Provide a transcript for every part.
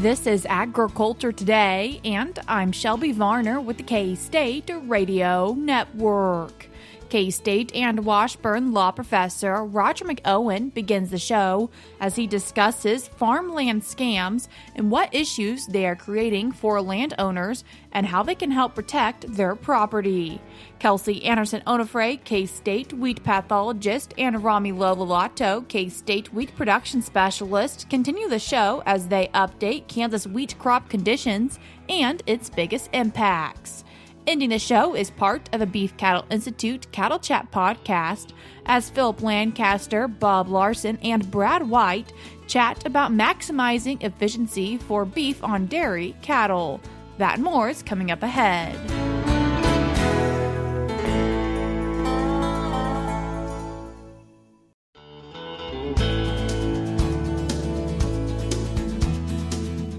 This is Agriculture Today, and I'm Shelby Varner with the K-State Radio Network. K-State and Washburn law professor Roger McEowen begins the show as he discusses farmland scams and what issues they are creating for landowners and how they can help protect their property. Kelsey Andersen Onofre, K-State wheat pathologist, and Romulo Lollato, K-State wheat production specialist, continue the show as they update Kansas wheat crop conditions and its biggest impacts. Ending the show is part of the Beef Cattle Institute Cattle Chat podcast as Phillip Lancaster, Bob Larson, and Brad White chat about maximizing efficiency for beef on dairy cattle. That and more is coming up ahead.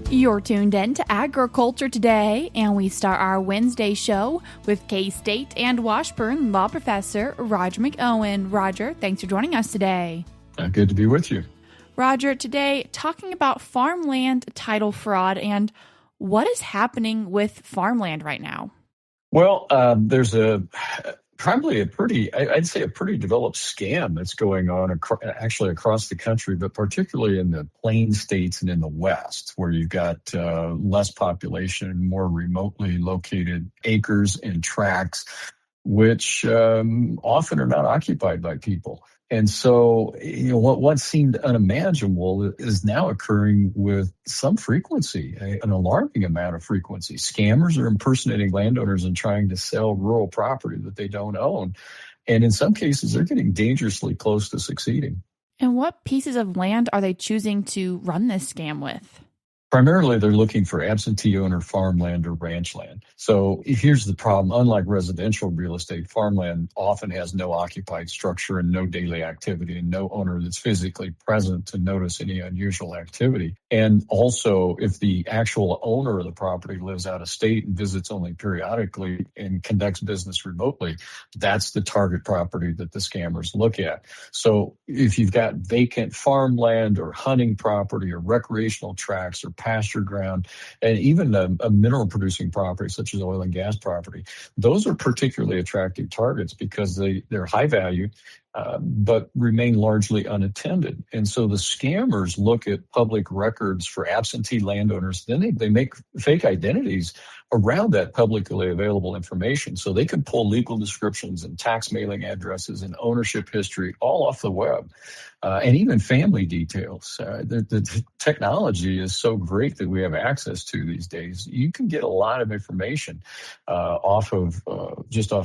You're tuned in to Agriculture Today, and we start our Wednesday show with K-State and Washburn law professor Roger McEowen. Roger, thanks for joining us today. Good to be with you. Roger, today talking about farmland title fraud and what is happening with farmland right now. Well, there's probably a pretty developed scam that's going on actually across the country, but particularly in the plain states and in the West, where you've got less population, more remotely located acres and tracts, which often are not occupied by people. And so, what once seemed unimaginable is now occurring with some frequency, an alarming amount of frequency. Scammers are impersonating landowners and trying to sell rural property that they don't own. And in some cases, they're getting dangerously close to succeeding. And what pieces of land are they choosing to run this scam with? Primarily, they're looking for absentee owner farmland or ranch land. So here's the problem. Unlike residential real estate, farmland often has no occupied structure and no daily activity and no owner that's physically present to notice any unusual activity. And also, if the actual owner of the property lives out of state and visits only periodically and conducts business remotely, that's the target property that the scammers look at. So if you've got vacant farmland or hunting property or recreational tracts or pasture ground, and even a mineral producing property such as oil and gas property, those are particularly attractive targets because they're high value, but remain largely unattended. And so the scammers look at public records for absentee landowners, then they make fake identities around that publicly available information. So they can pull legal descriptions and tax mailing addresses and ownership history all off the web, and even family details. The technology is so great that we have access to these days. You can get a lot of information off of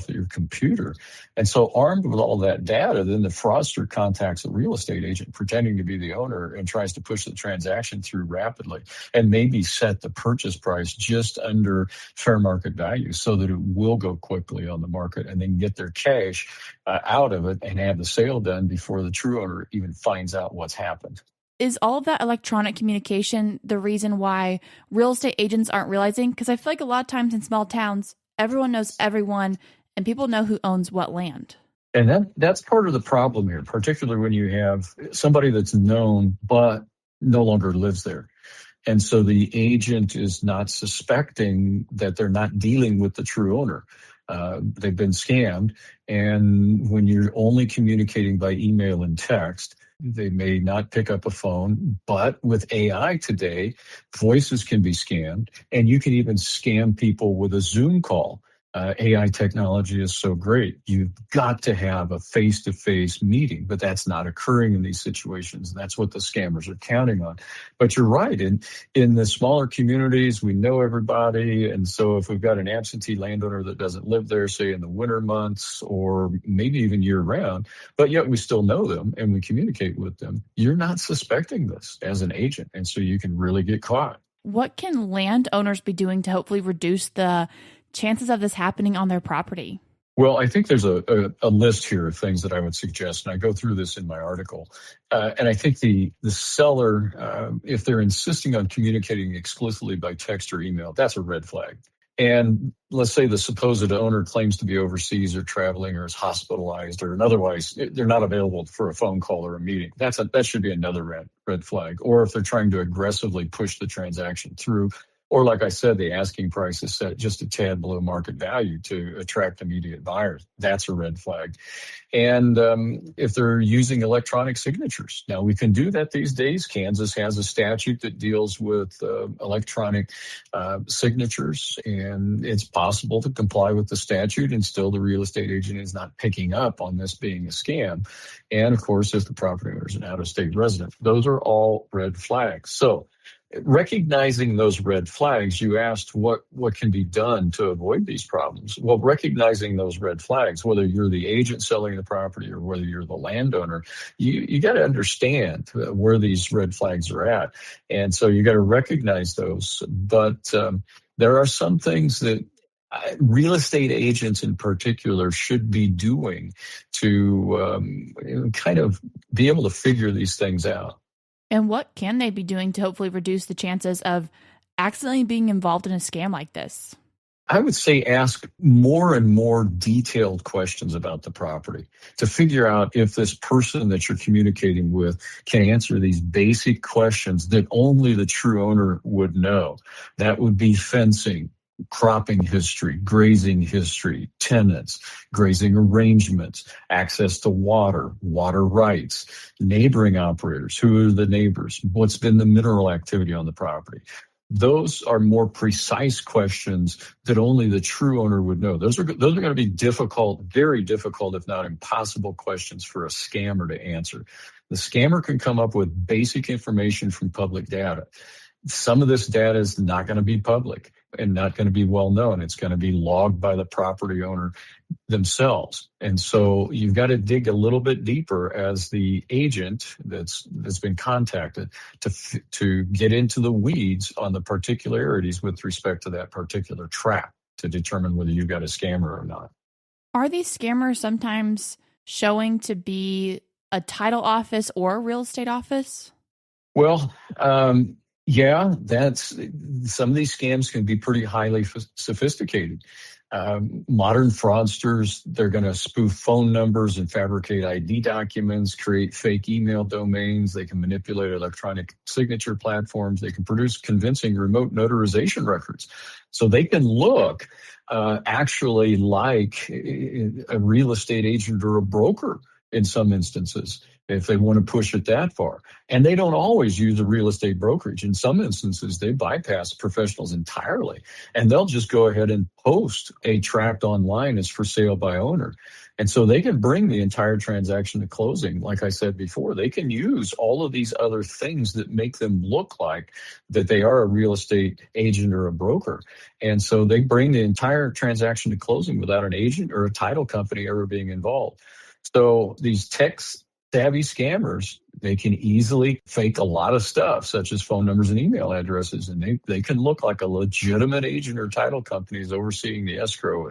your computer. And so armed with all that data, then the fraudster contacts a real estate agent pretending to be the owner and tries to push the transaction through rapidly and maybe set the purchase price just under fair market value so that it will go quickly on the market and then get their cash out of it and have the sale done before the true owner even finds out what's happened. Is all of that electronic communication the reason why real estate agents aren't realizing? Because I feel like a lot of times in small towns, everyone knows everyone and people know who owns what land. And that's part of the problem here, particularly when you have somebody that's known but no longer lives there. And so the agent is not suspecting that they're not dealing with the true owner. They've been scammed. And when you're only communicating by email and text, they may not pick up a phone. But with AI today, voices can be scammed, and you can even scam people with a Zoom call. AI technology is so great. You've got to have a face-to-face meeting, but that's not occurring in these situations. That's what the scammers are counting on. But you're right. In the smaller communities, we know everybody. And so if we've got an absentee landowner that doesn't live there, say in the winter months or maybe even year round, but yet we still know them and we communicate with them, you're not suspecting this as an agent. And so you can really get caught. What can landowners be doing to hopefully reduce the chances of this happening on their property? Well, I think there's a list here of things that I would suggest, and I go through this in my article. And I think the seller, if they're insisting on communicating exclusively by text or email, that's a red flag. And let's say the supposed owner claims to be overseas or traveling or is hospitalized or otherwise they're not available for a phone call or a meeting. That should be another red flag. Or if they're trying to aggressively push the transaction through, or like I said, the asking price is set just a tad below market value to attract immediate buyers. That's a red flag. And if they're using electronic signatures. Now, we can do that these days. Kansas has a statute that deals with electronic signatures, and it's possible to comply with the statute, and still the real estate agent is not picking up on this being a scam. And, of course, if the property owner is an out-of-state resident. Those are all red flags. So recognizing those red flags, you asked what can be done to avoid these problems. Well, recognizing those red flags, whether you're the agent selling the property or whether you're the landowner, you got to understand where these red flags are at. And so you got to recognize those. But there are some things that real estate agents in particular should be doing to kind of be able to figure these things out. And what can they be doing to hopefully reduce the chances of accidentally being involved in a scam like this? I would say ask more and more detailed questions about the property to figure out if this person that you're communicating with can answer these basic questions that only the true owner would know. That would be fencing, cropping history, grazing history, tenants, grazing arrangements, access to water, water rights, neighboring operators, who are the neighbors, what's been the mineral activity on the property. Those are more precise questions that only the true owner would know. Those are going to be difficult, very difficult, if not impossible questions for a scammer to answer. The scammer can come up with basic information from public data. Some of this data is not going to be public and not going to be well known. It's going to be logged by the property owner themselves. And so you've got to dig a little bit deeper as the agent that's been contacted to get into the weeds on the particularities with respect to that particular trap to determine whether you've got a scammer or not. Are these scammers sometimes showing to be a title office or a real estate office? Well, yeah, some of these scams can be pretty highly sophisticated. Modern fraudsters, they're going to spoof phone numbers and fabricate ID documents, create fake email domains. They can manipulate electronic signature platforms. They can produce convincing remote notarization records. So they can look actually like a real estate agent or a broker in some instances, if they want to push it that far. And they don't always use a real estate brokerage. In some instances, they bypass professionals entirely, and they'll just go ahead and post a tract online as for sale by owner. And so they can bring the entire transaction to closing. Like I said before, they can use all of these other things that make them look like that they are a real estate agent or a broker. And so they bring the entire transaction to closing without an agent or a title company ever being involved. So these tech-savvy scammers, they can easily fake a lot of stuff, such as phone numbers and email addresses, and they can look like a legitimate agent or title company is overseeing the escrow,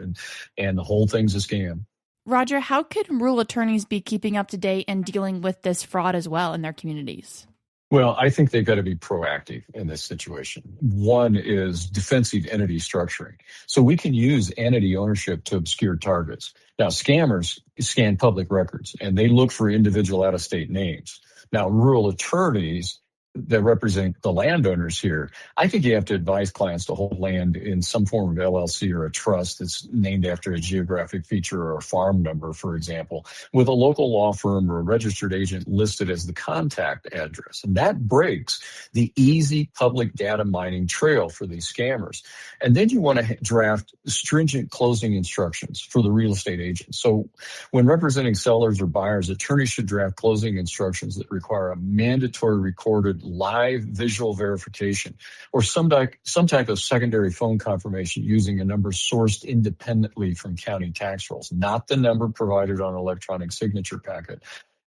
and the whole thing's a scam. Roger, how could rural attorneys be keeping up to date and dealing with this fraud as well in their communities? Well, I think they've got to be proactive in this situation. One is defensive entity structuring. So we can use entity ownership to obscure targets. Now, scammers scan public records, and they look for individual out-of-state names. Now, rural attorneys that represent the landowners here, I think you have to advise clients to hold land in some form of LLC or a trust that's named after a geographic feature or a farm number, for example, with a local law firm or a registered agent listed as the contact address. And that breaks the easy public data mining trail for these scammers. And then you want to draft stringent closing instructions for the real estate agent. So when representing sellers or buyers, attorneys should draft closing instructions that require a mandatory recorded live visual verification or some type of secondary phone confirmation using a number sourced independently from county tax rolls, not the number provided on an electronic signature packet.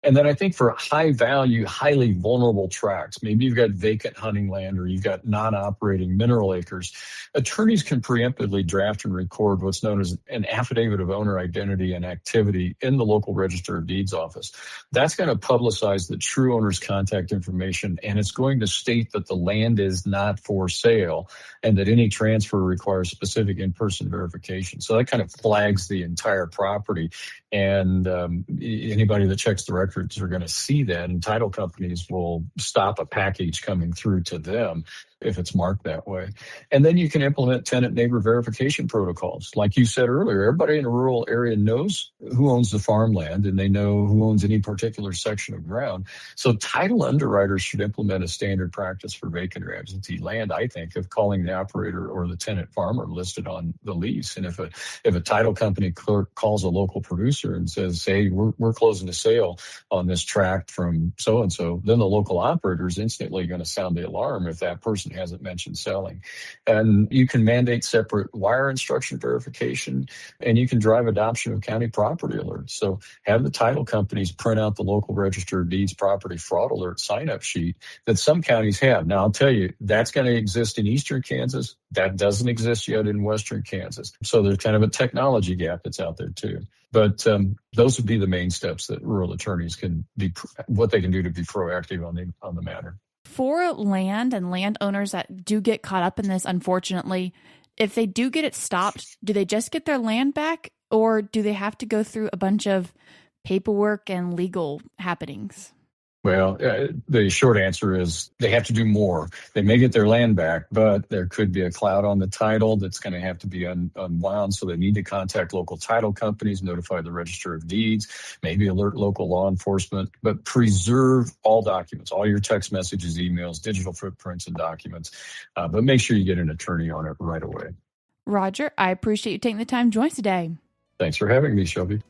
And then I think for high value, highly vulnerable tracts, maybe you've got vacant hunting land or you've got non-operating mineral acres, attorneys can preemptively draft and record what's known as an affidavit of owner identity and activity in the local register of deeds office. That's going to publicize the true owner's contact information, and it's going to state that the land is not for sale and that any transfer requires specific in-person verification. So that kind of flags the entire property. And anybody that checks the records are going to see that, and title companies will stop a package coming through to them if it's marked that way. And then you can implement tenant neighbor verification protocols. Like you said earlier, everybody in a rural area knows who owns the farmland and they know who owns any particular section of ground. So title underwriters should implement a standard practice for vacant or absentee land, I think, of calling the operator or the tenant farmer listed on the lease. And if a title company clerk calls a local producer and says, hey, we're closing a sale on this tract from so-and-so, then the local operator is instantly going to sound the alarm if that person hasn't mentioned selling. And you can mandate separate wire instruction verification, and you can drive adoption of county property alerts. So have the title companies print out the local register of deeds property fraud alert sign-up sheet that some counties have. Now, I'll tell you, that's going to exist in eastern Kansas. That doesn't exist yet in western Kansas. So there's kind of a technology gap that's out there too. But those would be the main steps that rural attorneys can be, what they can do to be proactive on the matter. For land and landowners that do get caught up in this, unfortunately, if they do get it stopped, do they just get their land back, or do they have to go through a bunch of paperwork and legal happenings? Well, the short answer is they have to do more. They may get their land back, but there could be a cloud on the title that's going to have to be unwound. So they need to contact local title companies, notify the register of deeds, maybe alert local law enforcement, but preserve all documents, all your text messages, emails, digital footprints, and documents. But make sure you get an attorney on it right away. Roger, I appreciate you taking the time to join us today. Thanks for having me, Shelby.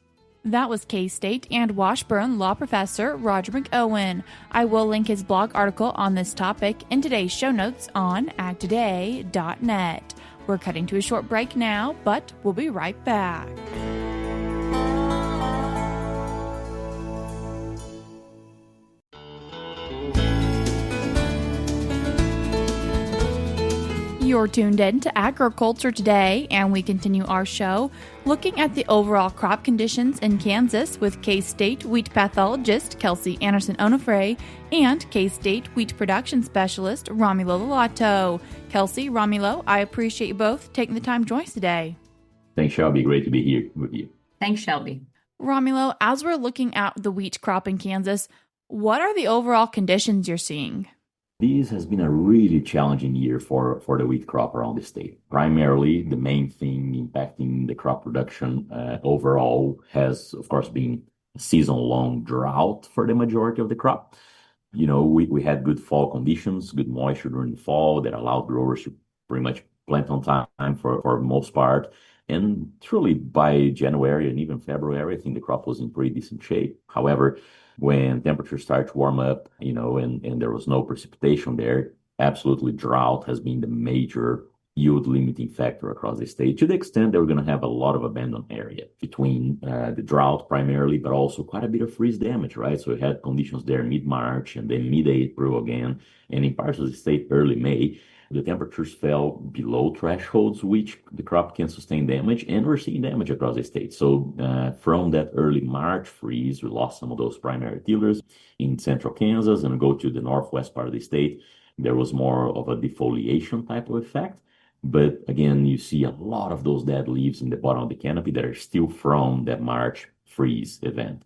That was K-State and Washburn law professor Roger McEowen. I will link his blog article on this topic in today's show notes on agtoday.net. We're cutting to a short break now, but we'll be right back. You're tuned in to Agriculture Today, and we continue our show looking at the overall crop conditions in Kansas with K-State wheat pathologist Kelsey Andersen Onofre and K-State wheat production specialist Romulo Lollato. Kelsey, Romulo, I appreciate you both taking the time to join us today. Thanks, Shelby. Great to be here with you. Thanks, Shelby. Romulo, as we're looking at the wheat crop in Kansas, what are the overall conditions you're seeing? This has been a really challenging year for the wheat crop around the state. Primarily, the main thing impacting the crop production overall has, of course, been a season-long drought for the majority of the crop. You know, we had good fall conditions, good moisture during the fall that allowed growers to pretty much plant on time for the most part. And truly, by January and even February, I think the crop was in pretty decent shape. However, when temperatures start to warm up, and there was no precipitation there, absolutely drought has been the major yield limiting factor across the state, to the extent that we're going to have a lot of abandoned area between the drought primarily, but also quite a bit of freeze damage, right? So we had conditions there mid-March and then mid-April again, and in parts of the state early May. The temperatures fell below thresholds, which the crop can sustain damage, and we're seeing damage across the state. So from that early March freeze, we lost some of those primary tillers in central Kansas, and go to the northwest part of the state. There was more of a defoliation type of effect. But again, you see a lot of those dead leaves in the bottom of the canopy that are still from that March freeze event.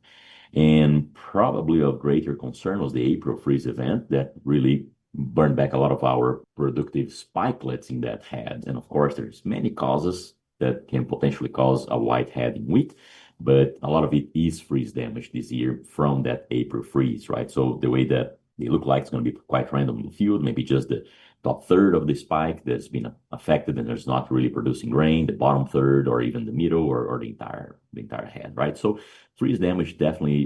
And probably of greater concern was the April freeze event that really burned back a lot of our productive spikelets in that head. And of course, there's many causes that can potentially cause a white head in wheat, but a lot of it is freeze damage this year from that April freeze, right? So the way that they look like it's going to be quite random in the field, maybe just the top third of the spike that's been affected and there's not really producing grain, the bottom third, or even the middle, or the entire head, right? So freeze damage definitely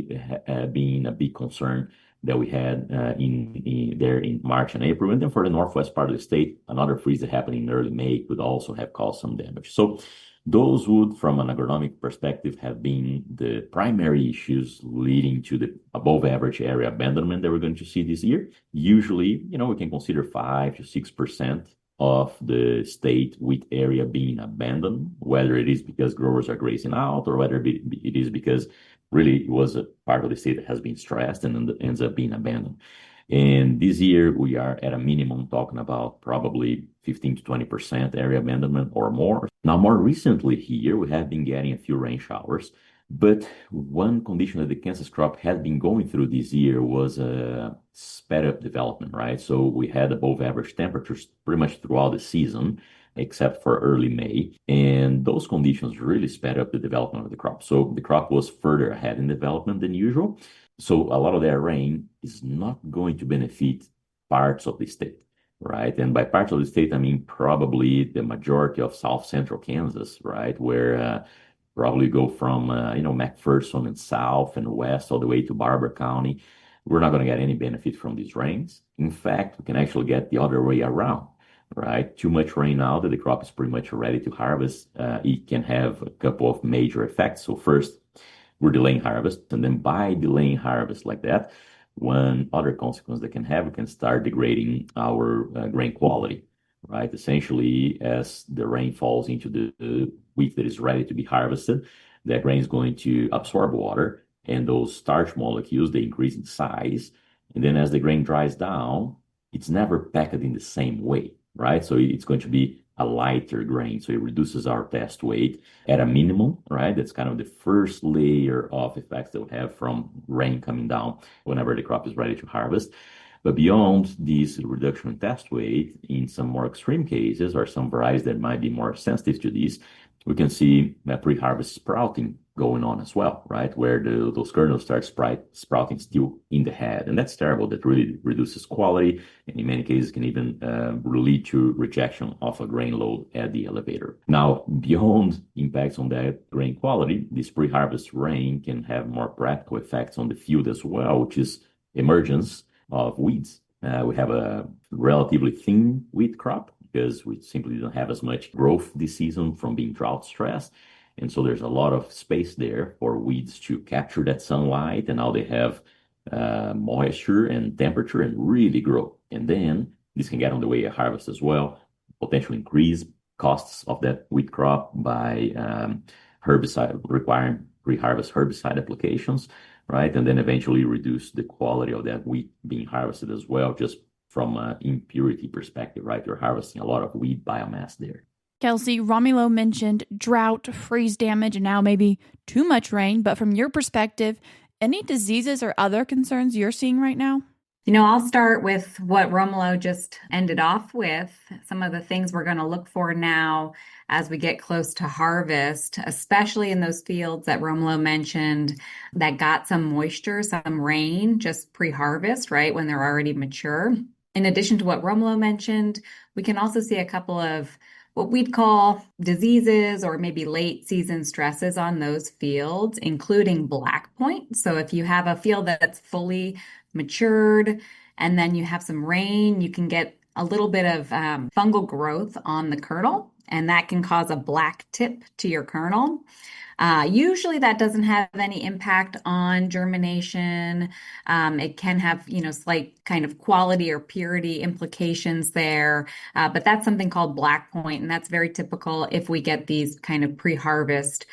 being a big concern that we had in March and April. And then for the northwest part of the state, another freeze that happened in early May could also have caused some damage. So those would, from an agronomic perspective, have been the primary issues leading to the above average area abandonment that we're going to see this year. Usually, we can consider 5 to 6% of the state wheat area being abandoned, whether it is because growers are grazing out or whether it is because really it was a part of the state that has been stressed and then ends up being abandoned. And this year, we are at a minimum talking about probably 15 to 20% area abandonment or more. Now, more recently here, we have been getting a few rain showers. But one condition that the Kansas crop had been going through this year was a sped up development, right? So we had above average temperatures pretty much throughout the season, except for early May. And those conditions really sped up the development of the crop. So the crop was further ahead in development than usual. So a lot of that rain is not going to benefit parts of the state, right? And by parts of the state, I mean probably the majority of South Central Kansas, right? Where probably go from, McPherson and south and west all the way to Barber County. We're not going to get any benefit from these rains. In fact, we can actually get the other way around, right? Too much rain now that the crop is pretty much ready to harvest. It can have a couple of major effects. So first, we're delaying harvest. And then by delaying harvest like that, one other consequence that can have, we can start degrading our grain quality, right? Essentially, as the rain falls into the wheat that is ready to be harvested, that grain is going to absorb water, and those starch molecules, they increase in size. And then as the grain dries down, it's never packed in the same way, right? So it's going to be a lighter grain. So it reduces our test weight at a minimum, right? That's kind of the first layer of effects that we have from rain coming down whenever the crop is ready to harvest. But beyond this reduction in test weight, in some more extreme cases or some varieties that might be more sensitive to this, we can see pre-harvest sprouting going on as well, right? Where those kernels start sprouting still in the head. And that's terrible. That really reduces quality, and in many cases can even lead to rejection of a grain load at the elevator. Now, beyond impacts on that grain quality, this pre-harvest rain can have more practical effects on the field as well, which is emergence of weeds. We have a relatively thin wheat crop because we simply don't have as much growth this season from being drought stressed. And so there's a lot of space there for weeds to capture that sunlight, and now they have moisture and temperature and really grow. And then this can get on the way of harvest as well, potentially increase costs of that wheat crop by herbicide requiring pre-harvest herbicide applications, right? And then eventually reduce the quality of that wheat being harvested as well, just from an impurity perspective, right? You're harvesting a lot of wheat biomass there. Kelsey, Romulo mentioned drought, freeze damage, and now maybe too much rain. But from your perspective, any diseases or other concerns you're seeing right now? I'll start with what Romulo just ended off with, some of the things we're going to look for now as we get close to harvest, especially in those fields that Romulo mentioned that got some moisture, some rain just pre-harvest, right, when they're already mature. In addition to what Romulo mentioned, we can also see a couple of what we'd call diseases or maybe late season stresses on those fields, including black point. So if you have a field that's fully matured and then you have some rain, you can get a little bit of fungal growth on the kernel, and that can cause a black tip to your kernel. Usually that doesn't have any impact on germination. It can have, slight kind of quality or purity implications there. But that's something called black point, and that's very typical if we get these kind of pre-harvest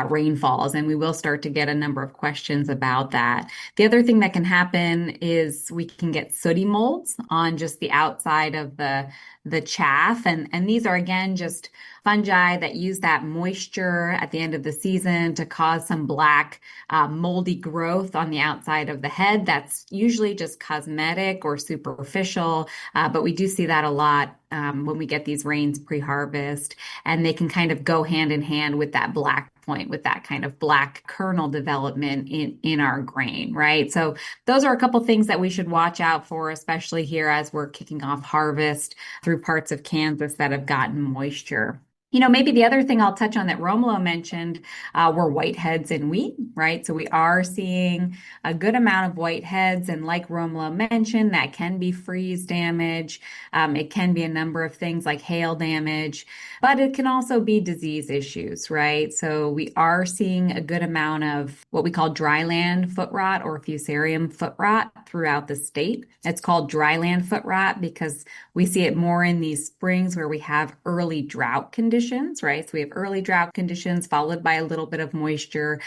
rainfalls, and we will start to get a number of questions about that. The other thing that can happen is we can get sooty molds on just the outside of the chaff, and these are again just fungi that use that moisture at the end of the season to cause some black moldy growth on the outside of the head. That's usually just cosmetic or superficial, but we do see that a lot when we get these rains pre-harvest, and they can kind of go hand in hand with that black point, with that kind of black kernel development in our grain, right? So those are a couple things that we should watch out for, especially here as we're kicking off harvest through parts of Kansas that have gotten moisture. Maybe the other thing I'll touch on that Romulo mentioned were whiteheads in wheat, right? So we are seeing a good amount of whiteheads. And like Romulo mentioned, that can be freeze damage. It can be a number of things like hail damage, but it can also be disease issues, right? So we are seeing a good amount of what we call dryland foot rot or fusarium foot rot throughout the state. It's called dryland foot rot because we see it more in these springs where we have early drought conditions, right? So we have early drought conditions followed by a little bit of moisture.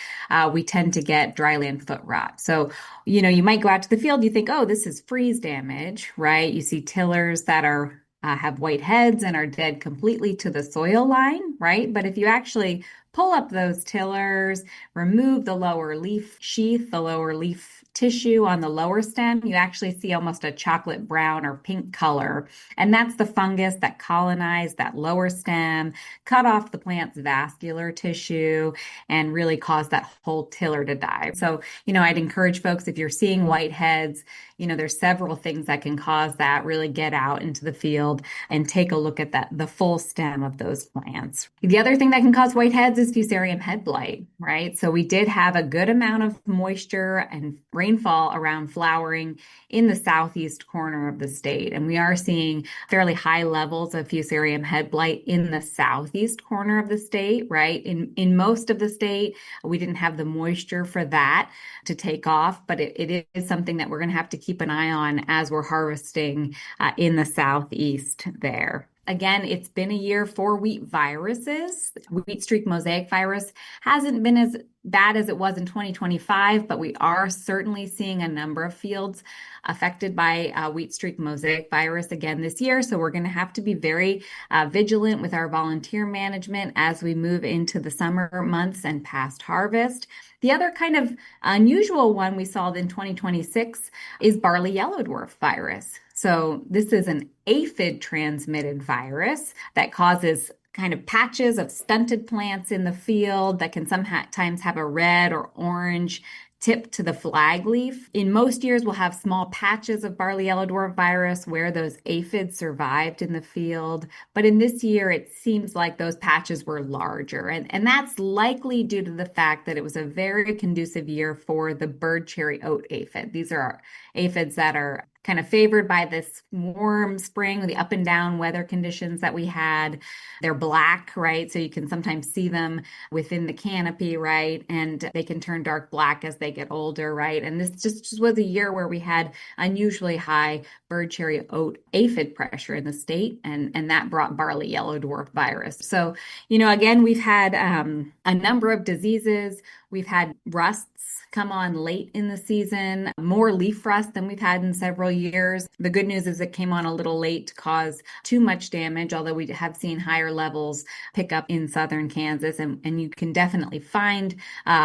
We tend to get dryland foot rot. So, you might go out to the field, you think, oh, this is freeze damage, right? You see tillers that are have white heads and are dead completely to the soil line, right? But if you actually pull up those tillers, remove the lower leaf sheath, the lower leaf tissue on the lower stem, you actually see almost a chocolate brown or pink color. And that's the fungus that colonized that lower stem, cut off the plant's vascular tissue, and really caused that whole tiller to die. So, I'd encourage folks, if you're seeing whiteheads, there's several things that can cause that. Really get out into the field and take a look at the full stem of those plants. The other thing that can cause whiteheads is fusarium head blight, right? So we did have a good amount of moisture and rainfall around flowering in the southeast corner of the state. And we are seeing fairly high levels of fusarium head blight in the southeast corner of the state, right? In most of the state, we didn't have the moisture for that to take off, but it is something that we're going to have to keep an eye on as we're harvesting in the southeast there. Again, it's been a year for wheat viruses. Wheat streak mosaic virus hasn't been as bad as it was in 2025, but we are certainly seeing a number of fields affected by wheat streak mosaic virus again this year. So we're going to have to be very vigilant with our volunteer management as we move into the summer months and past harvest. The other kind of unusual one we saw in 2026 is barley yellow dwarf virus. So this is an aphid transmitted virus that causes kind of patches of stunted plants in the field that can sometimes have a red or orange tip to the flag leaf. In most years, we'll have small patches of barley yellow dwarf virus where those aphids survived in the field. But in this year, it seems like those patches were larger. And that's likely due to the fact that it was a very conducive year for the bird cherry oat aphid. These are aphids that are kind of favored by this warm spring, the up and down weather conditions that we had. They're black, right? So you can sometimes see them within the canopy, right? And they can turn dark black as they get older, right? And this just was a year where we had unusually high bird cherry oat aphid pressure in the state, and that brought barley yellow dwarf virus. So, again, we've had a number of diseases. We've had rusts come on late in the season, more leaf rust than we've had in several years. The good news is it came on a little late to cause too much damage, although we have seen higher levels pick up in southern Kansas. And you can definitely find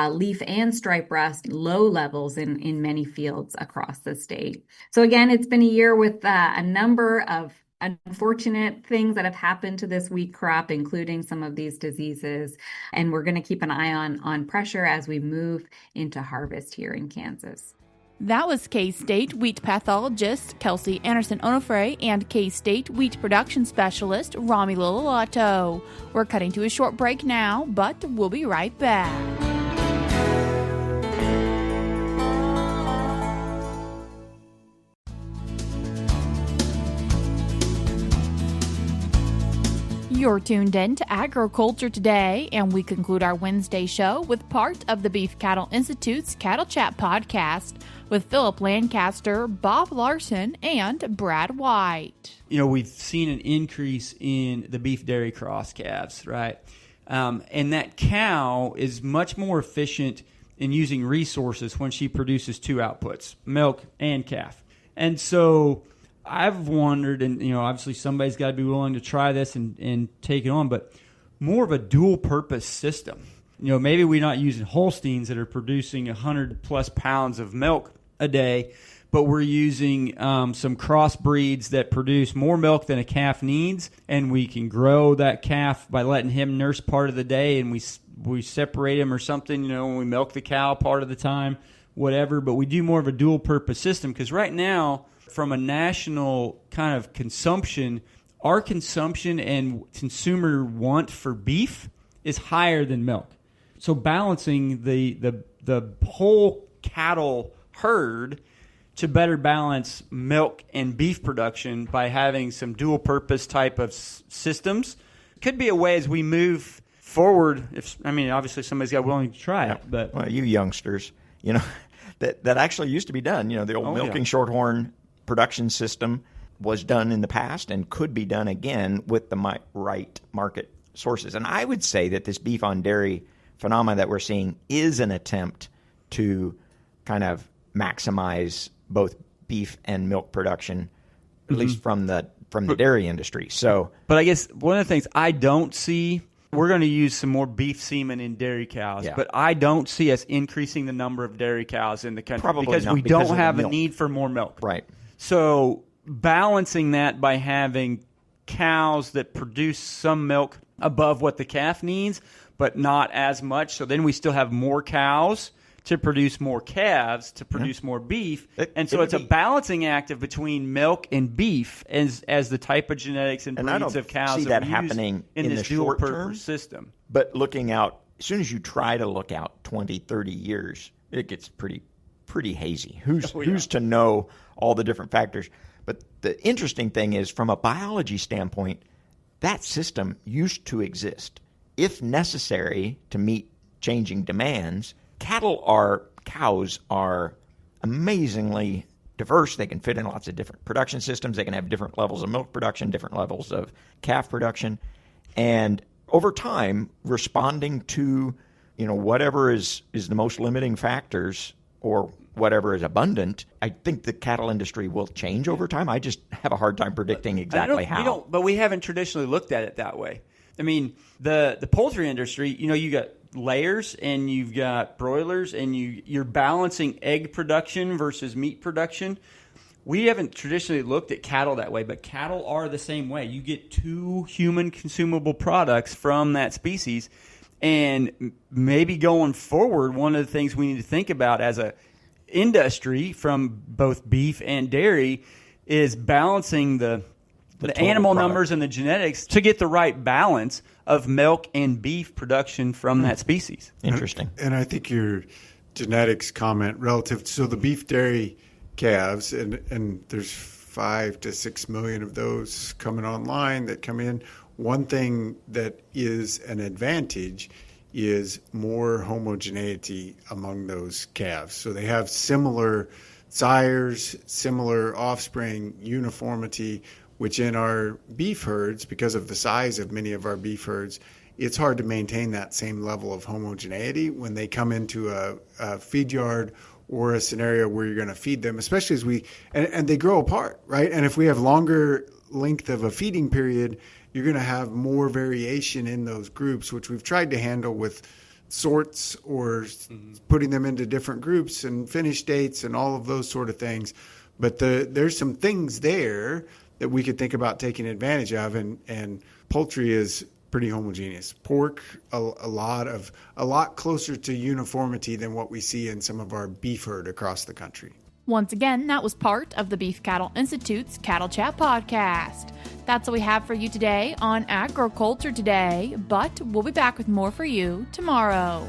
leaf and stripe rust low levels in many fields across the state. So again, it's been a year with a number of unfortunate things that have happened to this wheat crop, including some of these diseases. And we're going to keep an eye on pressure as we move into harvest here in Kansas. That was K-State wheat pathologist Kelsey Andersen Onofre and K-State wheat production specialist Romulo Lollato. We're cutting to a short break now, but we'll be right back. You're tuned in to Agriculture Today, and we conclude our Wednesday show with part of the Beef Cattle Institute's Cattle Chat podcast with Phillip Lancaster, Bob Larson, and Brad White. We've seen an increase in the beef dairy cross calves, right? And that cow is much more efficient in using resources when she produces two outputs, milk and calf. And so I've wondered, and obviously somebody's got to be willing to try this and take it on, but more of a dual purpose system. Maybe we're not using Holsteins that are producing 100 plus pounds of milk a day, but we're using some crossbreeds that produce more milk than a calf needs, and we can grow that calf by letting him nurse part of the day, and we separate him or something, when we milk the cow part of the time, whatever. But we do more of a dual purpose system, because right now, from a national kind of consumption, our consumption and consumer want for beef is higher than milk. So balancing the whole cattle herd to better balance milk and beef production by having some dual purpose type of systems could be a way as we move forward. Obviously somebody's got willing to try it, but well, you youngsters, that actually used to be done. The old milking shorthorn production system was done in the past and could be done again with the right market sources. And I would say that this beef on dairy phenomena that we're seeing is an attempt to kind of maximize both beef and milk production, at least from the dairy industry. So, but I guess one of the things I don't see, we're going to use some more beef semen in dairy cows, but I don't see us increasing the number of dairy cows in the country. Probably because not, we because don't of have the a milk. need for more milk. Right. So balancing that by having cows that produce some milk above what the calf needs, but not as much. So then we still have more cows to produce more calves, to produce more beef. It's a balancing act of between milk and beef as the type of genetics and breeds of cows see that happening in this the short term dual-purpose system. But looking out, as soon as you try to look out 20, 30 years, it gets pretty hazy. Who's to know all the different factors? But the interesting thing is, from a biology standpoint, that system used to exist. If necessary to meet changing demands, cows are amazingly diverse. They can fit in lots of different production systems. They can have different levels of milk production, different levels of calf production. And over time, responding to whatever is the most limiting factors or whatever is abundant, I think the cattle industry will change over time. I just have a hard time predicting exactly how. But we haven't traditionally looked at it that way. I mean, the poultry industry, you got layers and you've got broilers, and you're balancing egg production versus meat production. We haven't traditionally looked at cattle that way, but cattle are the same way. You get two human consumable products from that species, and maybe going forward, one of the things we need to think about as a industry from both beef and dairy is balancing the animal numbers and the genetics to get the right balance of milk and beef production from that species. Interesting. And I think your genetics comment relative to the beef dairy calves, and there's 5 to 6 million of those coming online that come in. One thing that is an advantage is more homogeneity among those calves. So they have similar sires, similar offspring, uniformity, which in our beef herds, because of the size of many of our beef herds, it's hard to maintain that same level of homogeneity when they come into a feed yard or a scenario where you're going to feed them, especially as and they grow apart, right? And if we have longer length of a feeding period, you're going to have more variation in those groups, which we've tried to handle with sorts or putting them into different groups and finish dates and all of those sort of things. But there's some things there that we could think about taking advantage of, and poultry is pretty homogeneous. Pork, a lot closer to uniformity than what we see in some of our beef herd across the country. Once again, that was part of the Beef Cattle Institute's Cattle Chat podcast. That's all we have for you today on Agriculture Today, but we'll be back with more for you tomorrow.